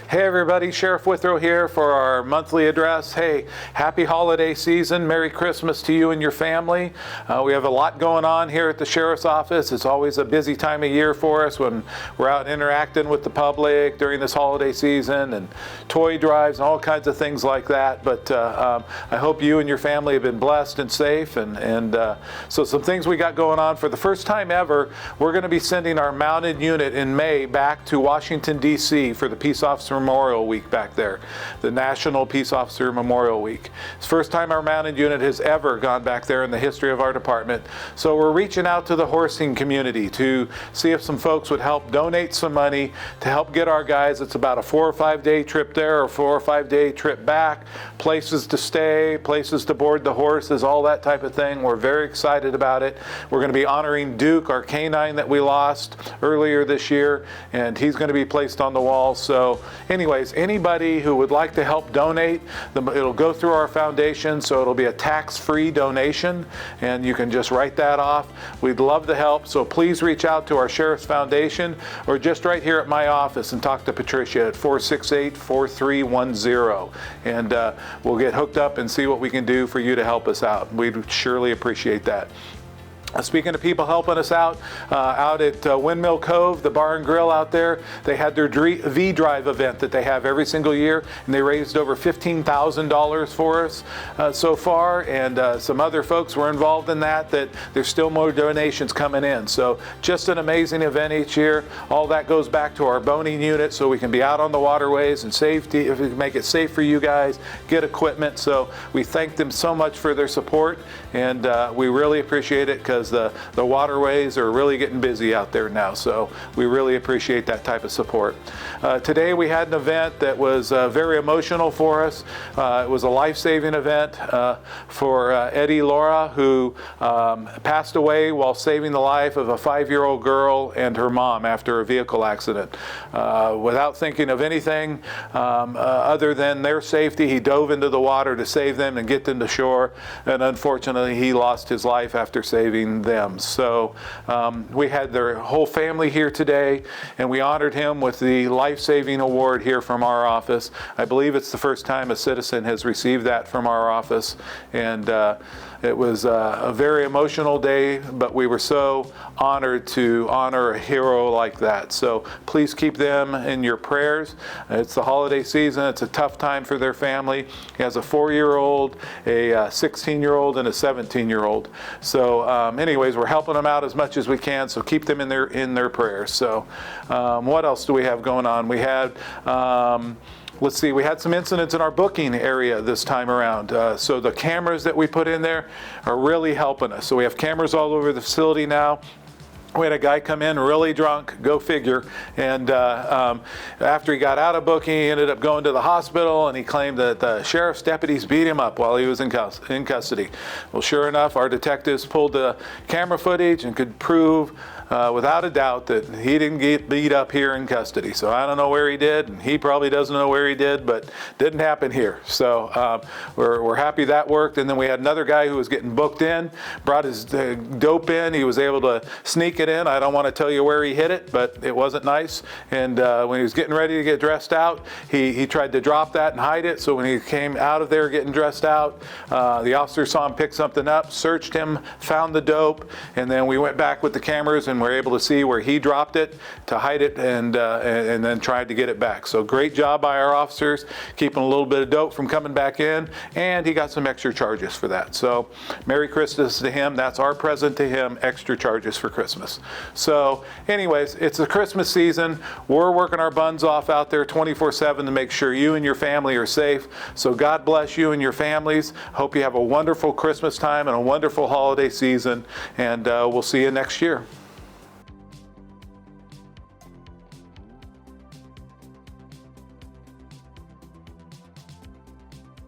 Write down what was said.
Hey everybody, Sheriff Withrow here for our monthly address. Hey, happy holiday season. Merry Christmas to you and your family. We have a lot going on here at the Sheriff's Office. It's always a busy time of year for us when we're out interacting with the public during this holiday season and toy drives and all kinds of things like that. But I hope you and your family have been blessed and safe. So some things we got going on. For the first time ever, we're going to be sending our mounted unit in May back to Washington, D.C. for the Peace Officer Memorial Week back there, the National Peace Officer Memorial Week. It's the first time our mounted unit has ever gone back there in the history of our department. So we're reaching out to the horsing community to see if some folks would help donate some money to help get our guys. It's about a 4 or 5 day trip there or 4 or 5 day trip back, places to stay, places to board the horses, all that type of thing. We're very excited about it. We're going to be honoring Duke, our canine that we lost earlier this year, and he's going to be placed on the wall. So anyways, anybody who would like to help donate, it'll go through our foundation, so it'll be a tax-free donation, and you can just write that off. We'd love the help, so please reach out to our Sheriff's Foundation or just right here at my office and talk to Patricia at 468-4310, and we'll get hooked up and see what we can do for you to help us out. We'd surely appreciate that. Speaking of people helping us out at Windmill Cove, the bar and grill out there, they had their V-Drive event that they have every single year, and they raised over $15,000 for us so far, and some other folks were involved in that there's still more donations coming in. So just an amazing event each year. All that goes back to our boating unit so we can be out on the waterways and safety, if we can make it safe for you guys, get equipment. So we thank them so much for their support, and we really appreciate it because the waterways are really getting busy out there now. So we really appreciate that type of support. Today we had an event that was very emotional for us. It was a life-saving event for Eddie Laura, who passed away while saving the life of a 5-year-old girl and her mom after a vehicle accident. Without thinking of anything other than their safety, he dove into the water to save them and get them to shore, and unfortunately he lost his life after saving them. So we had their whole family here today, and we honored him with the life-saving award here from our office. I believe it's the first time a citizen has received that from our office, and it was a very emotional day, but we were so honored to honor a hero like that. So please keep them in your prayers. It's the holiday season. It's a tough time for their family. He has a 4-year-old, a 16-year-old, and a 17-year-old. So anyways, we're helping them out as much as we can, so keep them in their prayers. So what else do we have going on? We had let's see, we had some incidents in our booking area this time around. So the cameras that we put in there are really helping us. So we have cameras all over the facility now. We had a guy come in really drunk, go figure, and after he got out of booking, he ended up going to the hospital, and he claimed that the sheriff's deputies beat him up while he was in custody. Well, sure enough, our detectives pulled the camera footage and could prove without a doubt that he didn't get beat up here in custody. So I don't know where he did, and he probably doesn't know where he did, but didn't happen here. So we're happy that worked. And then we had another guy who was getting booked in, brought his dope in. He was able to sneak it in. I don't want to tell you where he hid it, but it wasn't nice. And when he was getting ready to get dressed out, he tried to drop that and hide it. So when he came out of there getting dressed out, the officer saw him pick something up, searched him, found the dope, and then we went back with the cameras and were able to see where he dropped it to hide it, and then tried to get it back. So great job by our officers, keeping a little bit of dope from coming back in, and he got some extra charges for that. So Merry Christmas to him. That's our present to him, extra charges for Christmas. So anyways, it's the Christmas season. We're working our buns off out there 24/7 to make sure you and your family are safe. So God bless you and your families. Hope you have a wonderful Christmas time and a wonderful holiday season, and we'll see you next year.